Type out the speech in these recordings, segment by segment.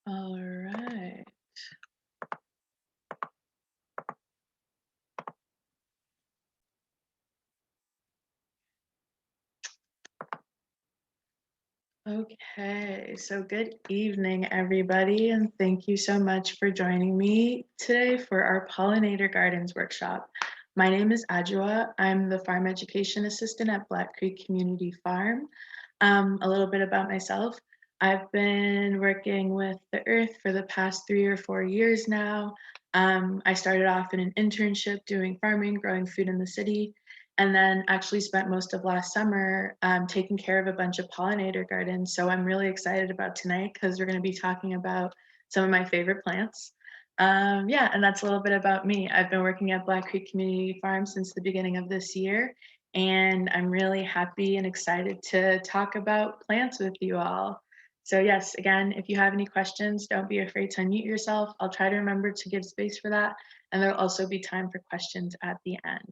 All right. Okay, so good evening, everybody, and thank you so much for joining me today for our Pollinator Gardens workshop. My name is Adjoa. I'm the Farm Education Assistant at Black Creek Community Farm. A little bit about myself. I've been working with the earth for the past 3 or 4 years now. I started off in an internship doing farming, growing food in the city, and then actually spent most of last summer taking care of a bunch of pollinator gardens. So I'm really excited about tonight because we're going to be talking about some of my favorite plants. Yeah, and that's a little bit about me. I've been working at Black Creek Community Farm since the beginning of this year, and I'm really happy and excited to talk about plants with you all. So yes, again, if you have any questions, don't be afraid to unmute yourself. I'll try to remember to give space for that, and there'll also be time for questions at the end.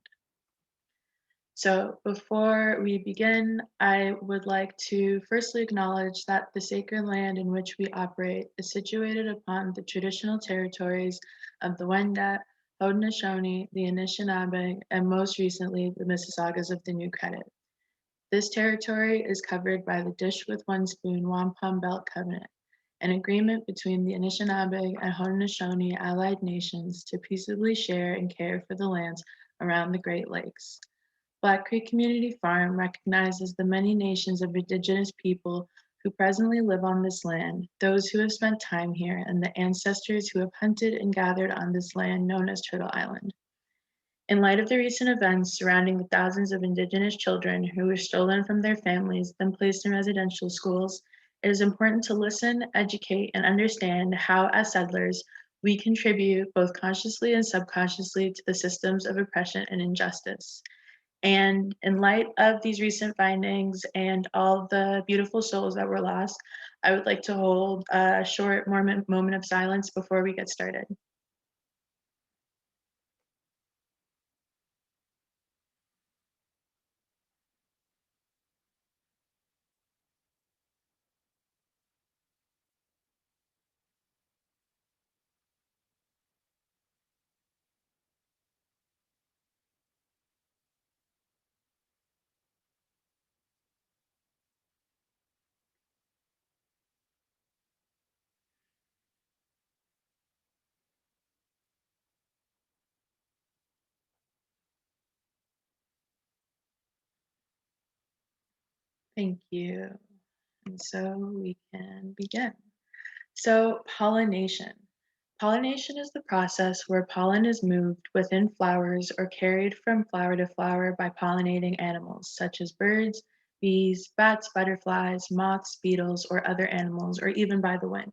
So before we begin, I would like to firstly acknowledge that the sacred land in which we operate is situated upon the traditional territories of the Wendat, Haudenosaunee, the Anishinaabe, and most recently the Mississaugas of the New Credit. This territory is covered by the Dish with One Spoon Wampum Belt Covenant, an agreement between the Anishinaabe and Haudenosaunee allied nations to peaceably share and care for the lands around the Great Lakes. Black Creek Community Farm recognizes the many nations of Indigenous people who presently live on this land, those who have spent time here, and the ancestors who have hunted and gathered on this land known as Turtle Island. In light of the recent events surrounding the thousands of Indigenous children who were stolen from their families, then placed in residential schools, it is important to listen, educate, and understand how, as settlers, we contribute both consciously and subconsciously to the systems of oppression and injustice. And in light of these recent findings and all the beautiful souls that were lost, I would like to hold a short moment of silence before we get started. Thank you. And so we can begin. So, pollination. Pollination is the process where pollen is moved within flowers or carried from flower to flower by pollinating animals such as birds, bees, bats, butterflies, moths, beetles, or other animals, or even by the wind.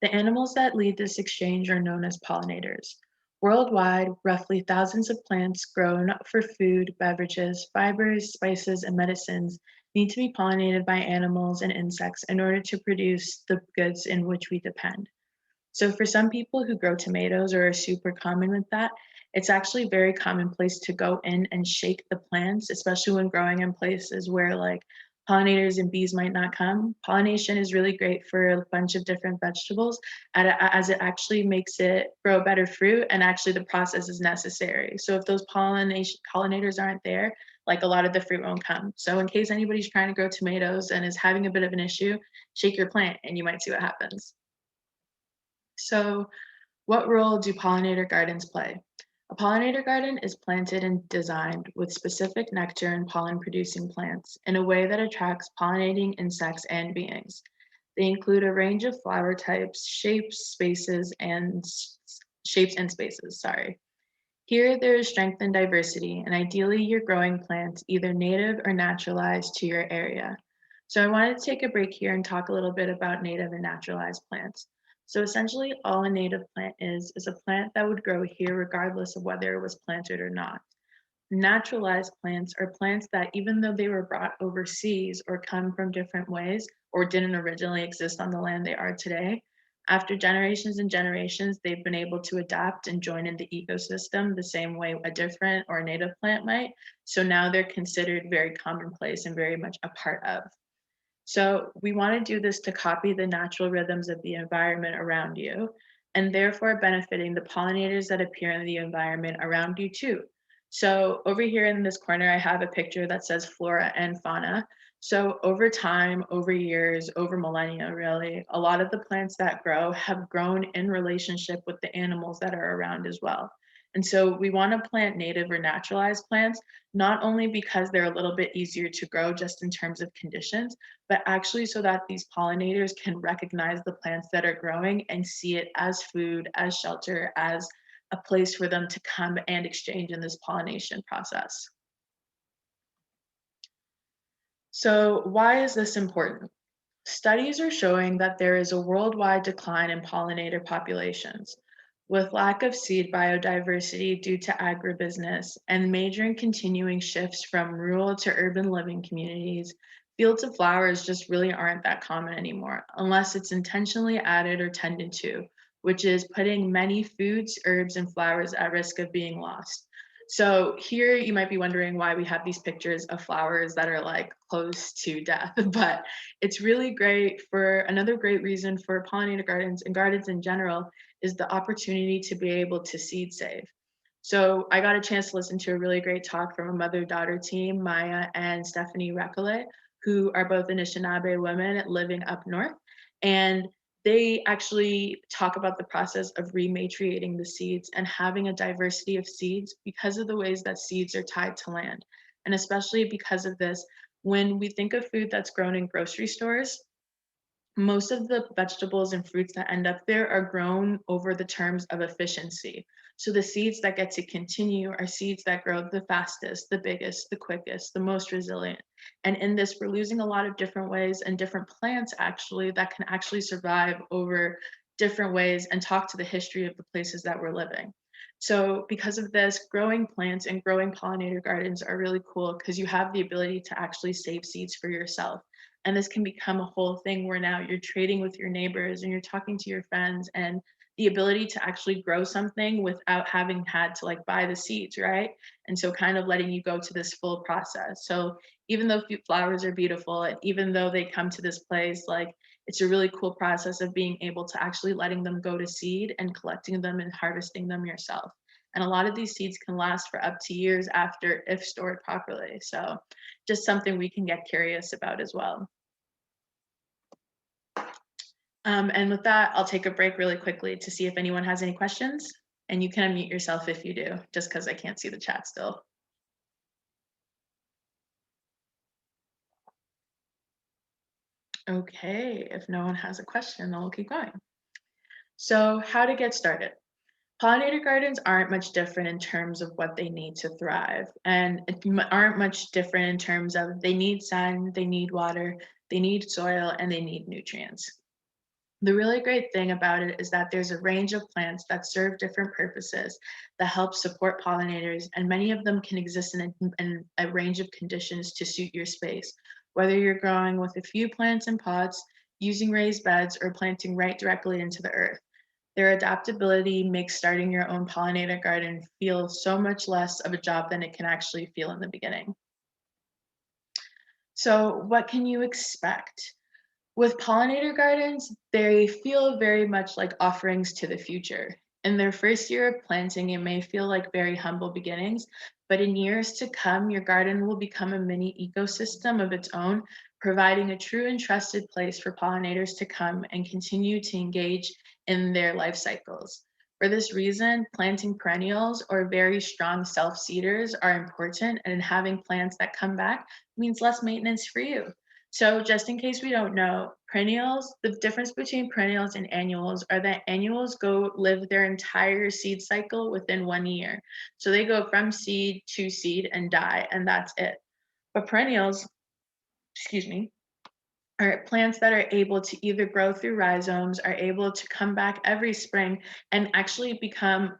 The animals that lead this exchange are known as pollinators. Worldwide, roughly thousands of plants grown for food, beverages, fibers, spices, and medicines need to be pollinated by animals and insects in order to produce the goods in which we depend. So for some people who grow tomatoes or are super common with that, it's actually very commonplace to go in and shake the plants, especially when growing in places where like pollinators and bees might not come. Pollination is really great for a bunch of different vegetables as it actually makes it grow better fruit, and actually the process is necessary. So if those pollinators aren't there, like a lot of the fruit won't come. So in case anybody's trying to grow tomatoes and is having a bit of an issue, shake your plant and you might see what happens. So what role do pollinator gardens play? A pollinator garden is planted and designed with specific nectar and pollen producing plants in a way that attracts pollinating insects and beings. They include a range of flower types, shapes and spaces, sorry. Here there is strength in diversity, and ideally you're growing plants either native or naturalized to your area. So I wanted to take a break here and talk a little bit about native and naturalized plants. So essentially all a native plant is a plant that would grow here regardless of whether it was planted or not. Naturalized plants are plants that, even though they were brought overseas or come from different ways or didn't originally exist on the land they are today, after generations and generations, they've been able to adapt and join in the ecosystem the same way a different or a native plant might. So now they're considered very commonplace and very much a part of. So we want to do this to copy the natural rhythms of the environment around you, and therefore benefiting the pollinators that appear in the environment around you too. So over here in this corner, I have a picture that says flora and fauna. So over time, over years, over millennia, really, a lot of the plants that grow have grown in relationship with the animals that are around as well. And so we want to plant native or naturalized plants, not only because they're a little bit easier to grow just in terms of conditions, but actually so that these pollinators can recognize the plants that are growing and see it as food, as shelter, as a place for them to come and exchange in this pollination process. So why is this important? Studies are showing that there is a worldwide decline in pollinator populations. With lack of seed biodiversity due to agribusiness and major and continuing shifts from rural to urban living communities, fields of flowers just really aren't that common anymore, unless it's intentionally added or tended to, which is putting many foods, herbs, and flowers at risk of being lost. So here you might be wondering why we have these pictures of flowers that are like close to death, but it's really great for another great reason for pollinator gardens and gardens in general is the opportunity to be able to seed save. So I got a chance to listen to a really great talk from a mother-daughter team, Maya and Stephanie Recollet, who are both Anishinaabe women living up north. And they actually talk about the process of rematriating the seeds and having a diversity of seeds because of the ways that seeds are tied to land. And especially because of this, when we think of food that's grown in grocery stores, most of the vegetables and fruits that end up there are grown over the terms of efficiency. So the seeds that get to continue are seeds that grow the fastest, the biggest, the quickest, the most resilient. And in this, we're losing a lot of different ways and different plants actually that can actually survive over different ways and talk to the history of the places that we're living. So because of this, growing plants and growing pollinator gardens are really cool because you have the ability to actually save seeds for yourself. And this can become a whole thing where now you're trading with your neighbors and you're talking to your friends, and the ability to actually grow something without having had to like buy the seeds, right? And so kind of letting you go to this full process. So even though flowers are beautiful and even though they come to this place, like it's a really cool process of being able to actually letting them go to seed and collecting them and harvesting them yourself. And a lot of these seeds can last for up to years after if stored properly. So just something we can get curious about as well. And with that, I'll take a break really quickly to see if anyone has any questions. And you can unmute yourself if you do, just because I can't see the chat still. Okay, if no one has a question, then we'll keep going. So how to get started. Pollinator gardens aren't much different in terms of what they need to thrive, and aren't much different in terms of they need sun, they need water, they need soil, and they need nutrients. The really great thing about it is that there's a range of plants that serve different purposes that help support pollinators, and many of them can exist in a range of conditions to suit your space. Whether you're growing with a few plants in pots, using raised beds, or planting right directly into the earth. Their adaptability makes starting your own pollinator garden feel so much less of a job than it can actually feel in the beginning. So, what can you expect? With pollinator gardens, they feel very much like offerings to the future. In their first year of planting, it may feel like very humble beginnings, but in years to come, your garden will become a mini ecosystem of its own, providing a true and trusted place for pollinators to come and continue to engage in their life cycles. For this reason, planting perennials or very strong self-seeders are important, and having plants that come back means less maintenance for you. So just in case we don't know, perennials, the difference between perennials and annuals are that annuals go live their entire seed cycle within 1 year. So they go from seed to seed and die, and that's it. But perennials, excuse me, are plants that are able to either grow through rhizomes, are able to come back every spring and actually become,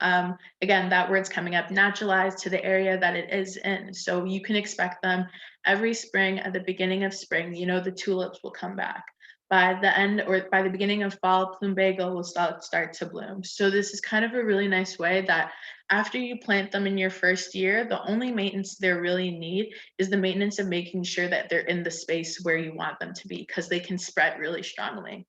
again, that word's coming up, naturalized to the area that it is in. So you can expect them every spring at the beginning of spring, the tulips will come back. by the end or by the beginning of fall, plumbago will start to bloom. So this is kind of a really nice way that after you plant them in your first year, the only maintenance they really need is the maintenance of making sure that they're in the space where you want them to be because they can spread really strongly.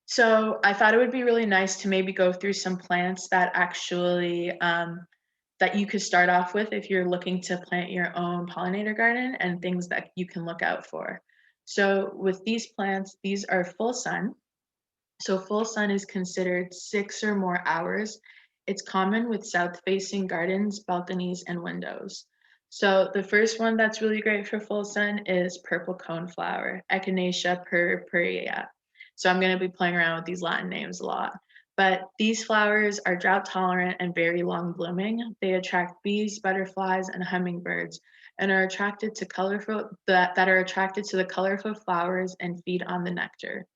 So I thought it would be really nice to maybe go through some plants that actually that you could start off with if you're looking to plant your own pollinator garden and things that you can look out for. So with these plants, these are full sun. So full sun is considered 6 or more hours. It's common with south-facing gardens, balconies, and windows. So the first one that's really great for full sun is purple coneflower, Echinacea purpurea. So I'm going to be playing around with these Latin names a lot. But these flowers are drought tolerant and very long blooming. They attract bees, butterflies, and hummingbirds, and are attracted to that are attracted to the colorful flowers and feed on the nectar.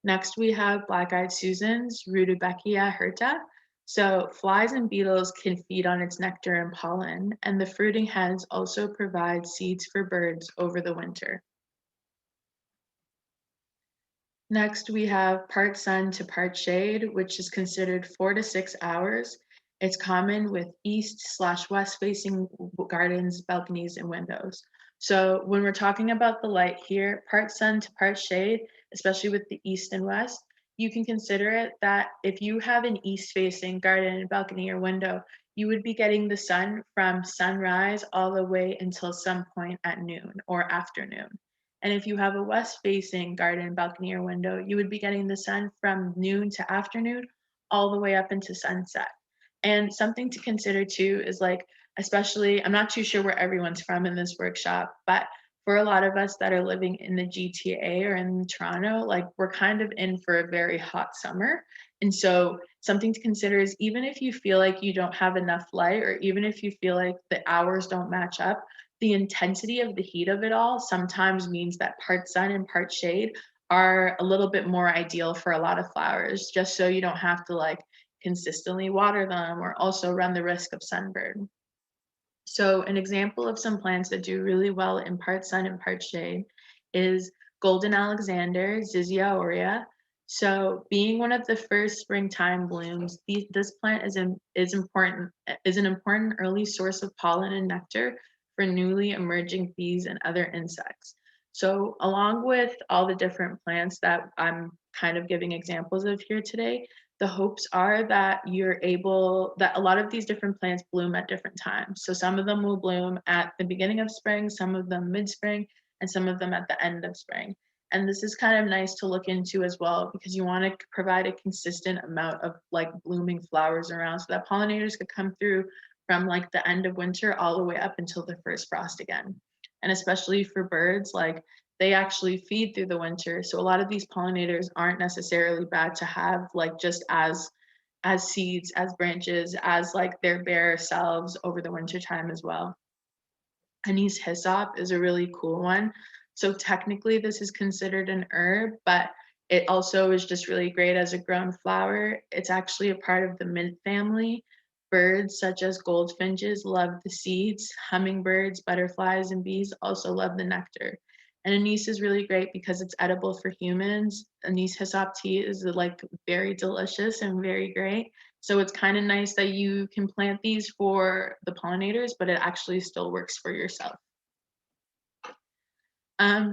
Next, we have black-eyed Susans, Rudbeckia hirta. So flies and beetles can feed on its nectar and pollen, and the fruiting heads also provide seeds for birds over the winter. Next, we have part sun to part shade, which is considered 4 to 6 hours. It's common with east/west facing gardens, balconies, and windows. So when we're talking about the light here, part sun to part shade, especially with the east and west, you can consider it that if you have an east facing garden, balcony, or window, you would be getting the sun from sunrise all the way until some point at noon or afternoon. And if you have a west facing garden, balcony, or window, you would be getting the sun from noon to afternoon all the way up into sunset. And something to consider too is like, especially, I'm not too sure where everyone's from in this workshop, but for a lot of us that are living in the GTA or in Toronto, like we're kind of in for a very hot summer. And so something to consider is even if you feel like you don't have enough light, or even if you feel like the hours don't match up, the intensity of the heat of it all sometimes means that part sun and part shade are a little bit more ideal for a lot of flowers, just so you don't have to like consistently water them or also run the risk of sunburn. So an example of some plants that do really well in part sun and part shade is golden Alexander, Zizia aurea. So being one of the first springtime blooms, this plant is an important early source of pollen and nectar for newly emerging bees and other insects. So along with all the different plants that I'm kind of giving examples of here today, the hopes are that that a lot of these different plants bloom at different times. So some of them will bloom at the beginning of spring, some of them mid-spring, and some of them at the end of spring. And this is kind of nice to look into as well because you want to provide a consistent amount of like blooming flowers around so that pollinators could come through from like the end of winter all the way up until the first frost again. And especially for birds, like they actually feed through the winter. So a lot of these pollinators aren't necessarily bad to have like just as seeds, as branches, as like their bare selves over the winter time as well. Anise hyssop is a really cool one. So technically this is considered an herb, but it also is just really great as a grown flower. It's actually a part of the mint family. Birds such as goldfinches love the seeds. Hummingbirds, butterflies, and bees also love the nectar. And anise is really great because it's edible for humans. Anise hyssop tea is like very delicious and very great. So it's kind of nice that you can plant these for the pollinators, but it actually still works for yourself.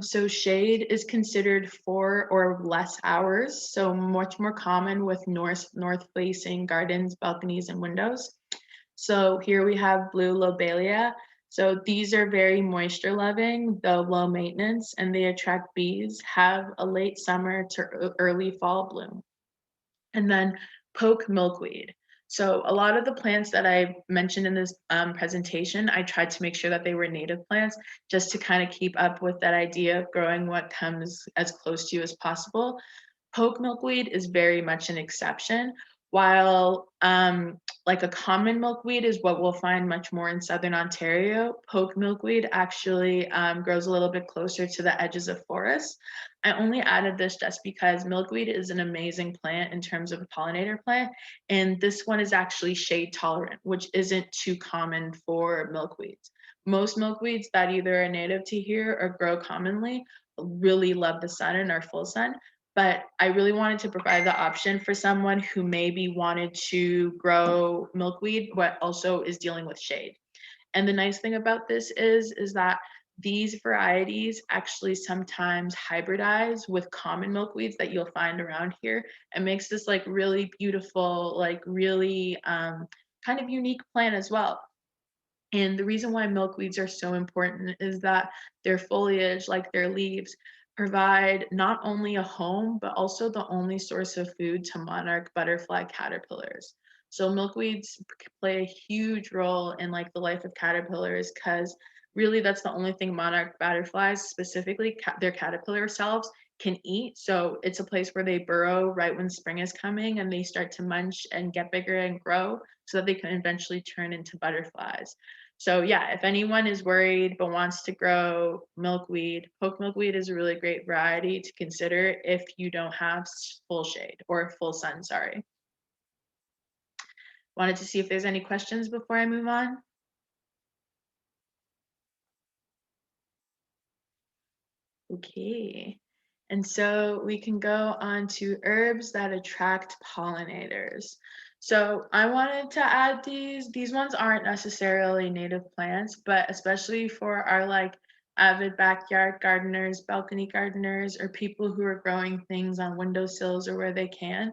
So shade is considered 4 or less hours, so much more common with north facing gardens, balconies, and windows. So here we have blue lobelia. So these are very moisture loving, though low maintenance, and they attract bees, have a late summer to early fall bloom. And then poke milkweed. So a lot of the plants that I mentioned in this presentation, I tried to make sure that they were native plants just to kind of keep up with that idea of growing what comes as close to you as possible. Poke milkweed is very much an exception, while like a common milkweed is what we'll find much more in southern Ontario. Poke milkweed actually grows a little bit closer to the edges of forests. I only added this just because milkweed is an amazing plant in terms of a pollinator plant, and this one is actually shade tolerant, which isn't too common for milkweeds. Most milkweeds that either are native to here or grow commonly really love the sun and are full sun. But I really wanted to provide the option for someone who maybe wanted to grow milkweed, but also is dealing with shade. And the nice thing about this is that these varieties actually sometimes hybridize with common milkweeds that you'll find around here and makes this like really beautiful, like really kind of unique plant as well. And the reason why milkweeds are so important is that their foliage, like their leaves, provide not only a home, but also the only source of food to monarch butterfly caterpillars. So milkweeds play a huge role in like the life of caterpillars because really that's the only thing monarch butterflies, specifically their caterpillar selves, can eat. So it's a place where they burrow right when spring is coming and they start to munch and get bigger and grow so that they can eventually turn into butterflies. So yeah, if anyone is worried but wants to grow milkweed, poke milkweed is a really great variety to consider if you don't have full shade or full sun, sorry. Wanted to see if there's any questions before I move on. Okay. And so we can go on to herbs that attract pollinators. So I wanted to add these. These ones aren't necessarily native plants, but especially for our like avid backyard gardeners, balcony gardeners, or people who are growing things on windowsills or where they can.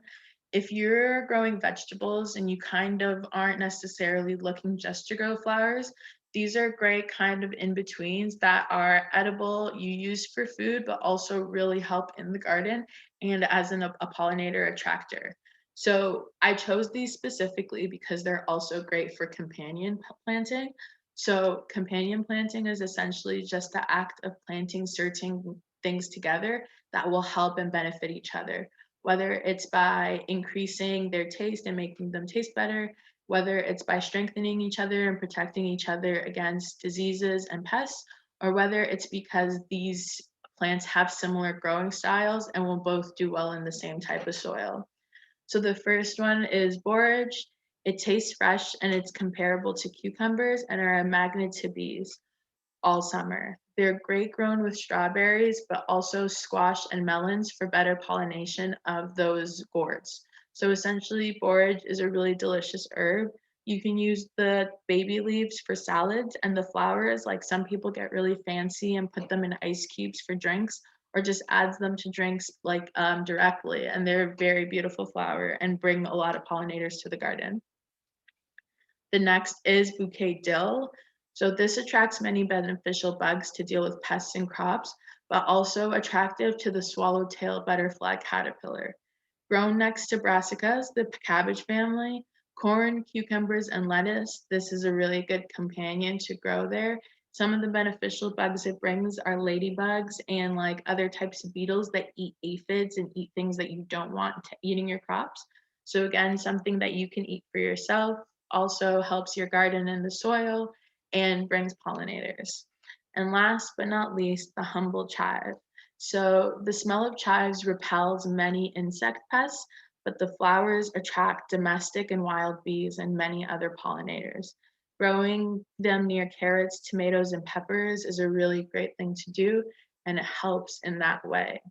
If you're growing vegetables and you kind of aren't necessarily looking just to grow flowers, these are great kind of in-betweens that are edible, you use for food, but also really help in the garden and as a pollinator attractor. So I chose these specifically because they're also great for companion planting. So companion planting is essentially just the act of planting certain things together that will help and benefit each other, whether it's by increasing their taste and making them taste better, whether it's by strengthening each other and protecting each other against diseases and pests, or whether it's because these plants have similar growing styles and will both do well in the same type of soil. So the first one is borage. It tastes fresh and it's comparable to cucumbers and are a magnet to bees all summer. They're great grown with strawberries, but also squash and melons for better pollination of those gourds. So essentially, borage is a really delicious herb. You can use the baby leaves for salads and the flowers, like some people get really fancy and put them in ice cubes for drinks, or just adds them to drinks like directly. And they're a very beautiful flower and bring a lot of pollinators to the garden. The next is bouquet dill. So this attracts many beneficial bugs to deal with pests in crops, but also attractive to the swallowtail butterfly caterpillar. Grown next to brassicas, the cabbage family, corn, cucumbers, and lettuce, this is a really good companion to grow there. Some of the beneficial bugs it brings are ladybugs and like other types of beetles that eat aphids and eat things that you don't want eating your crops. So again, something that you can eat for yourself, also helps your garden and the soil, and brings pollinators. And last but not least, the humble chive. So the smell of chives repels many insect pests, but the flowers attract domestic and wild bees and many other pollinators. Growing them near carrots, tomatoes, and peppers is a really great thing to do, and it helps in that way.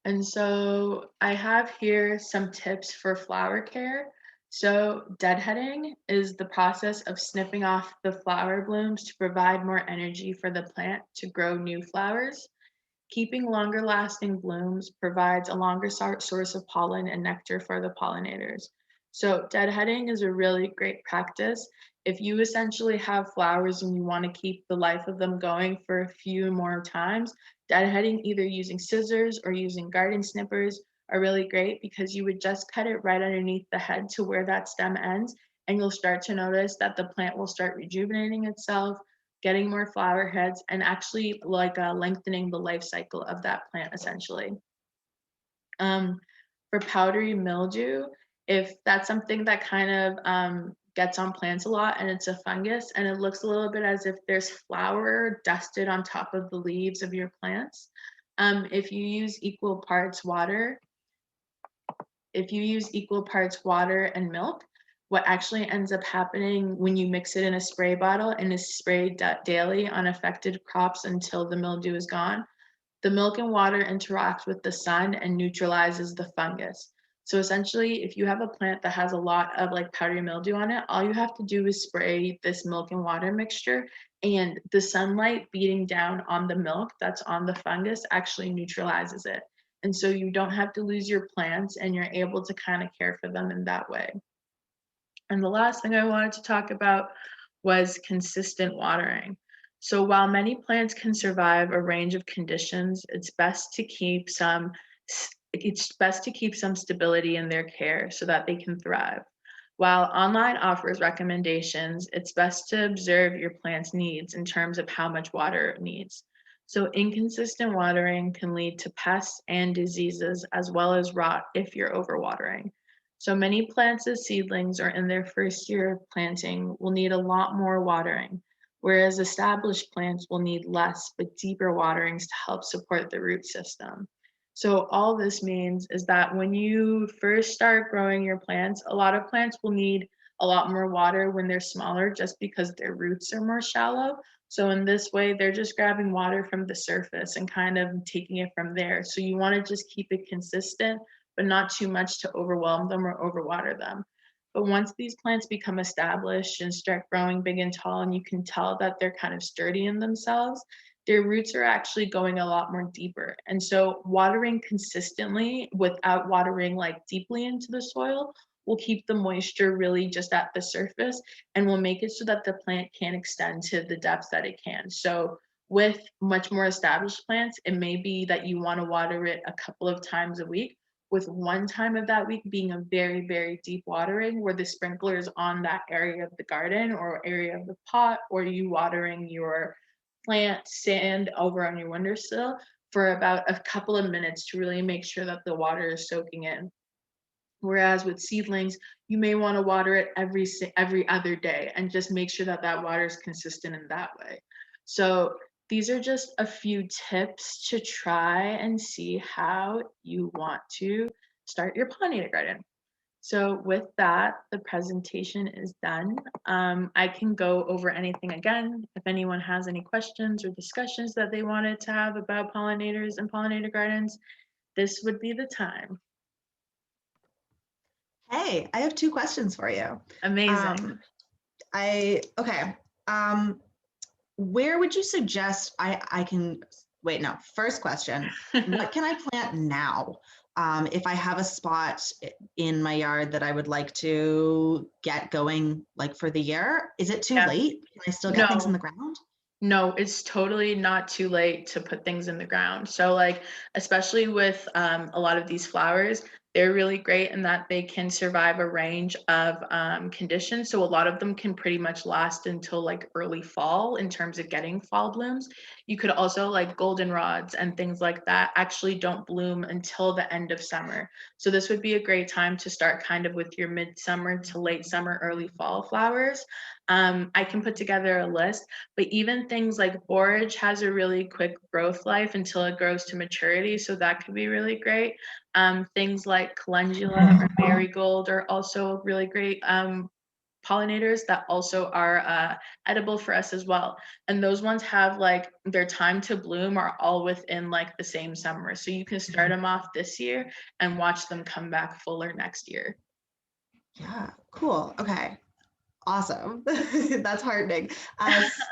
And so I have here some tips for flower care. So deadheading is the process of snipping off the flower blooms to provide more energy for the plant to grow new flowers. Keeping longer lasting blooms provides a longer source of pollen and nectar for the pollinators. So deadheading is a really great practice. If you essentially have flowers and you want to keep the life of them going for a few more times, deadheading either using scissors or using garden snippers are really great because you would just cut it right underneath the head to where that stem ends, and you'll start to notice that the plant will start rejuvenating itself, getting more flower heads, and actually like lengthening the life cycle of that plant essentially. Um, for powdery mildew, if that's something that kind of gets on plants a lot and it's a fungus and it looks a little bit as if there's flour dusted on top of the leaves of your plants, if you use equal parts water, if you use equal parts water and milk, what actually ends up happening when you mix it in a spray bottle and is sprayed daily on affected crops until the mildew is gone, the milk and water interact with the sun and neutralizes the fungus. So essentially, if you have a plant that has a lot of like powdery mildew on it, all you have to do is spray this milk and water mixture, and the sunlight beating down on the milk that's on the fungus actually neutralizes it. And so you don't have to lose your plants and you're able to kind of care for them in that way. And the last thing I wanted to talk about was consistent watering. So while many plants can survive a range of conditions, it's best to keep some stability in their care so that they can thrive. While online offers recommendations, it's best to observe your plant's needs in terms of how much water it needs. So inconsistent watering can lead to pests and diseases as well as rot if you're overwatering. So many plants as seedlings or in their first year of planting will need a lot more watering, whereas established plants will need less but deeper waterings to help support the root system. So all this means is that when you first start growing your plants, a lot of plants will need a lot more water when they're smaller just because their roots are more shallow. So in this way, they're just grabbing water from the surface and kind of taking it from there. So you want to just keep it consistent but not too much to overwhelm them or overwater them. But once these plants become established and start growing big and tall, and you can tell that they're kind of sturdy in themselves, their roots are actually going a lot more deeper. And so watering consistently without watering like deeply into the soil will keep the moisture really just at the surface and will make it so that the plant can extend to the depth that it can. So with much more established plants, it may be that you want to water it a couple of times a week, with one time of that week being a very, very deep watering where the sprinkler is on that area of the garden or area of the pot, or you watering your plant stand over on your windowsill for about a couple of minutes to really make sure that the water is soaking in. Whereas with seedlings, you may want to water it every other day and just make sure that that water is consistent in that way. So these are just a few tips to try and see how you want to start your pollinator garden. So with that, the presentation is done. I can go over anything again. If anyone has any questions or discussions that they wanted to have about pollinators and pollinator gardens, this would be the time. Hey, I have two questions for you. Amazing. Okay. Where would you suggest I can, wait, no, first question, what can I plant now? If I have a spot in my yard that I would like to get going like for the year, is it too Yeah. late? Can I still get things in the ground? No, it's totally not too late to put things in the ground. So like, especially with a lot of these flowers, they're really great in that they can survive a range of conditions. So a lot of them can pretty much last until like early fall in terms of getting fall blooms. You could also like goldenrods and things like that actually don't bloom until the end of summer. So this would be a great time to start kind of with your midsummer to late summer, early fall flowers. I can put together a list, but even things like borage has a really quick growth life until it grows to maturity, so that could be really great. Things like calendula or marigold are also really great pollinators that also are edible for us as well. And those ones have like their time to bloom are all within like the same summer. So you can start them off this year and watch them come back fuller next year. Yeah, cool. Okay. Awesome. That's heartening.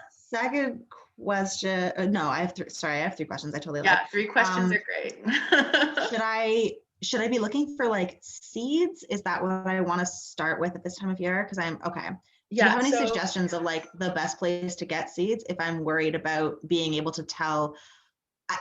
Second question. No, I have three. Sorry, I have three questions. I totally lied. Yeah, 3 questions are great. Should I be looking for like seeds? Is that what I want to start with at this time of year? Because I'm okay. Do you Yeah, have any so suggestions of like the best place to get seeds if I'm worried about being able to tell?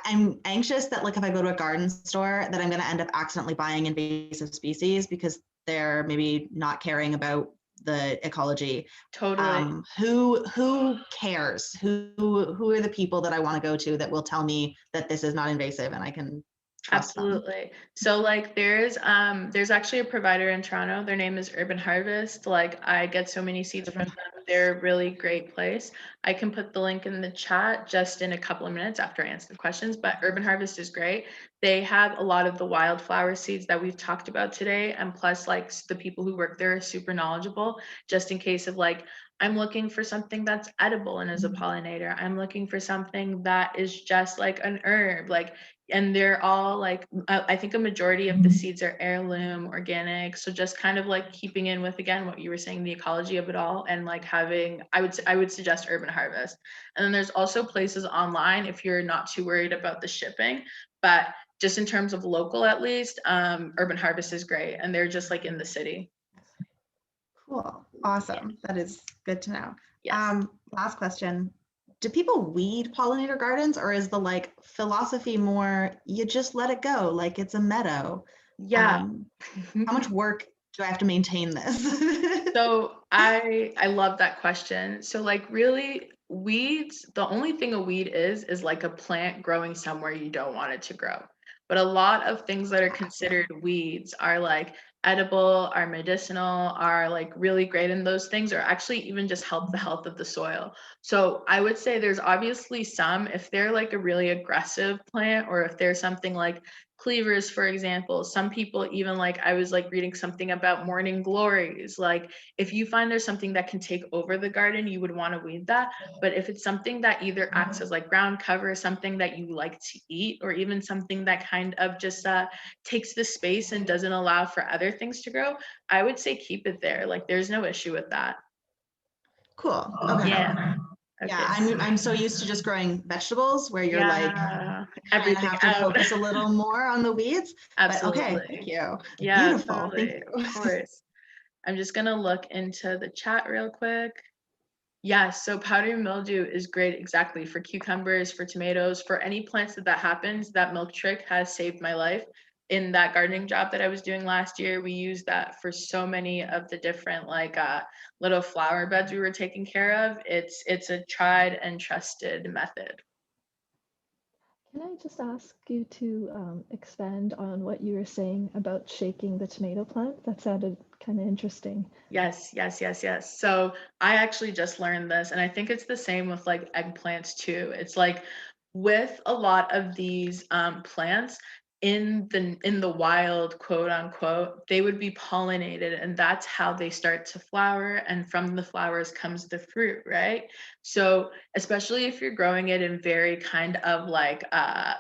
I'm anxious that like if I go to a garden store that I'm going to end up accidentally buying invasive species because they're maybe not caring about the ecology. totally. Who cares? Who are the people that I want to go to that will tell me that this is not invasive and I can trust them? Absolutely. So like there's actually a provider in Toronto. Their name is Urban Harvest. Like I get so many seeds from Urban them. They're a really great place. I can put the link in the chat just in a couple of minutes after I answer the questions, but Urban Harvest is great. They have a lot of the wildflower seeds that we've talked about today, and plus like the people who work there are super knowledgeable just in case of like I'm looking for something that's edible and is a pollinator. I'm looking for something that is just like an herb. Like and they're all like I think a majority of the seeds are heirloom organic, so just kind of like keeping in with again what you were saying, the ecology of it all, and like having I would suggest Urban Harvest. And then there's also places online if you're not too worried about the shipping, but just in terms of local at least, Urban Harvest is great, and they're just like in the city. Cool. Yeah. Awesome. That is good to know. Yes. Last question. Do people weed pollinator gardens, or is the like philosophy more you just let it go like it's a meadow? Yeah. Um, how much work do I have to maintain this? So I love that question. So like really weeds, the only thing a weed is like a plant growing somewhere you don't want it to grow. But a lot of things that are considered weeds are like edible, are medicinal, are like really great, and those things are actually even just help the health of the soil. So I would say there's obviously some, if they're like a really aggressive plant, or if there's something like cleavers, for example, some people even like I was like reading something about morning glories. Like if you find there's something that can take over the garden, you would want to weed that. But if it's something that either acts as like ground cover, something that you like to eat, or even something that kind of just takes the space and doesn't allow for other things to grow, I would say keep it there. Like there's no issue with that. Cool. Okay. Yeah. Yeah, Okay. I'm so used to just growing vegetables where you're like Yeah. kind of Everything have to out. focus a little more on the weeds. But okay, thank Absolutely. you. Yeah, Beautiful. Thank totally. Of you. course. I'm just gonna look into the chat real quick. Yeah, so powdery mildew is great exactly for cucumbers, for tomatoes, for any plants that happens. That milk trick has saved my life. In that gardening job that I was doing last year, we used that for so many of the different like little flower beds we were taking care of. It's a tried and trusted method. Can I just ask you to expand on what you were saying about shaking the tomato plant? That sounded kind of interesting. Yes, yes, yes, yes. So I actually just learned this, and I think it's the same with like eggplants too. It's like with a lot of these plants in the wild, quote unquote, they would be pollinated, and that's how they start to flower. And from the flowers comes the fruit, right? So especially if you're growing it in very kind of like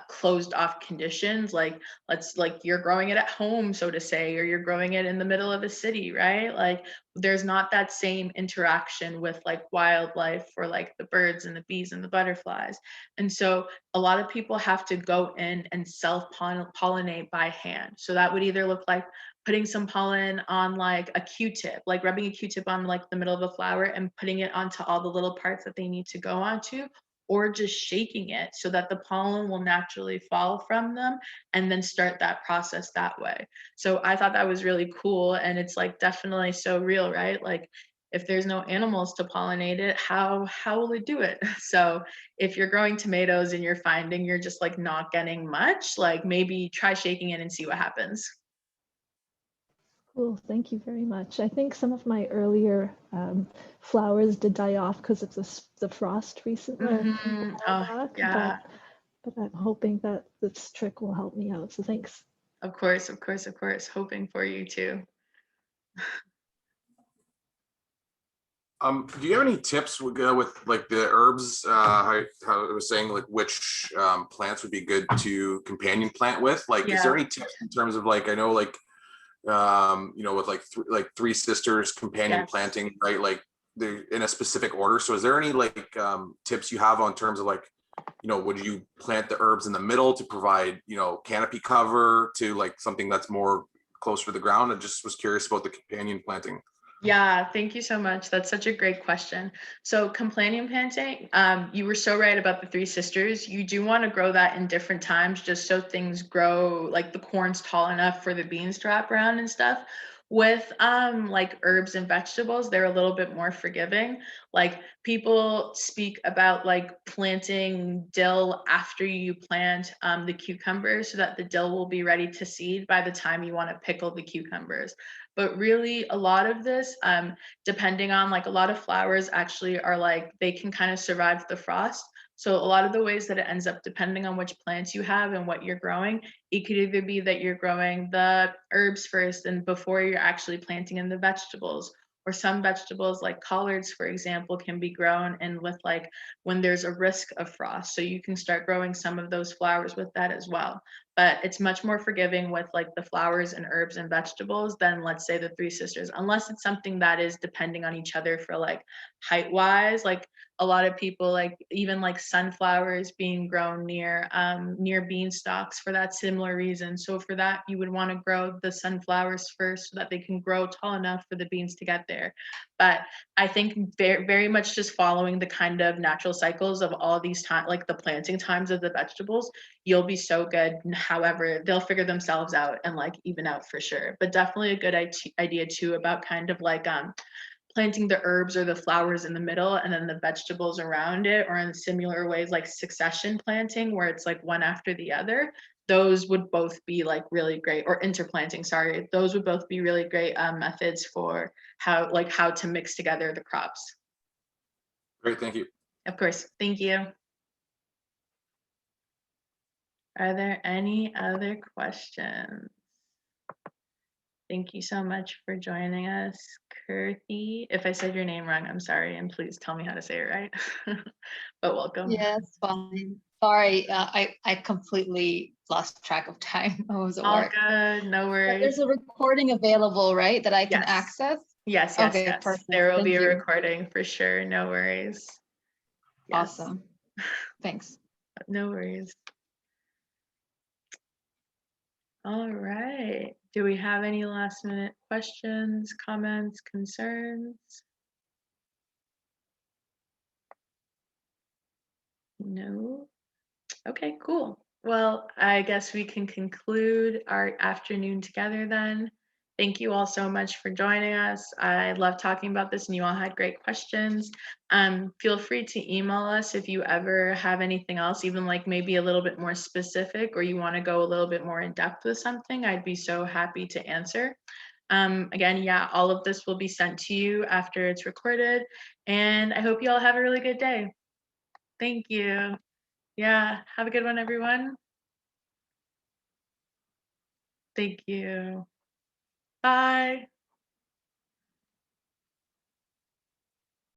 closed off conditions, like let's like you're growing it at home, so to say, or you're growing it in the middle of a city, right? Like there's not that same interaction with like wildlife or like the birds and the bees and the butterflies. And so a lot of people have to go in and self pollinate by hand. So that would either look like putting some pollen on like a Q-tip, like rubbing a Q-tip on like the middle of a flower and putting it onto all the little parts that they need to go onto, or just shaking it so that the pollen will naturally fall from them and then start that process that way. So I thought that was really cool, and it's like definitely so real, right? Like if there's no animals to pollinate it, how will it do it? So if you're growing tomatoes and you're finding you're just like not getting much, like maybe try shaking it and see what happens. Cool, thank you very much. I think some of my earlier flowers did die off because of the frost recently, a Oh, while back, yeah. but I'm hoping that this trick will help me out. So thanks. Of course, of course, of course. Hoping for you too. Do you have any tips with like the herbs? How I was saying, like which plants would be good to companion plant with? Like, is there Yeah. any tips in terms of like I know like with like three sisters companion Yes. planting, right? Like they're in a specific order. So, is there any like tips you have on terms of like would you plant the herbs in the middle to provide canopy cover to like something that's more closer to the ground? I just was curious about the companion planting. Yeah, thank you so much. That's such a great question. So companion planting, you were so right about the three sisters. You do want to grow that in different times just so things grow, like the corn's tall enough for the beans to wrap around and stuff. With like herbs and vegetables, they're a little bit more forgiving. Like people speak about like planting dill after you plant the cucumbers so that the dill will be ready to seed by the time you want to pickle the cucumbers. But really a lot of this, depending on like a lot of flowers actually are like they can kind of survive the frost. So a lot of the ways that it ends up, depending on which plants you have and what you're growing, it could either be that you're growing the herbs first and before you're actually planting in the vegetables, or some vegetables like collards, for example, can be grown and with like when there's a risk of frost. So you can start growing some of those flowers with that as well. But it's much more forgiving with like the flowers and herbs and vegetables than let's say the Three Sisters, unless it's something that is depending on each other for like height wise. Like a lot of people like even like sunflowers being grown near beanstalks for that similar reason. So for that, you would want to grow the sunflowers first so that they can grow tall enough for the beans to get there. But I think very, very much just following the kind of natural cycles of all these time, like the planting times of the vegetables, you'll be so good. However, they'll figure themselves out and like even out for sure. But definitely a good idea too about kind of like planting the herbs or the flowers in the middle and then the vegetables around it, or in similar ways like succession planting where it's like one after the other. Those would both be like really great, or interplanting, sorry, those would both be really great methods for how to mix together the crops. Great, thank you. Of course, thank you. Are there any other questions? Thank you so much for joining us, Kirthi. If I said your name wrong, I'm sorry, and please tell me how to say it right. But welcome. Yeah, it's fine. Sorry, I completely lost track of time. I was at All work. good, no But worries. there's a recording available, right, that I can Yes. access? Yes, Okay, yes. perfect. There will Thank be a you. recording for sure. No worries. Yes. Awesome. Thanks. No worries. All right. Do we have any last minute questions, comments, concerns? No. Okay, cool. Well, I guess we can conclude our afternoon together then. Thank you all so much for joining us. I love talking about this and you all had great questions. Feel free to email us if you ever have anything else, even like maybe a little bit more specific, or you want to go a little bit more in depth with something. I'd be so happy to answer. Again, yeah, all of this will be sent to you after it's recorded. And I hope you all have a really good day. Thank you. Yeah, have a good one, everyone. Thank you. Bye.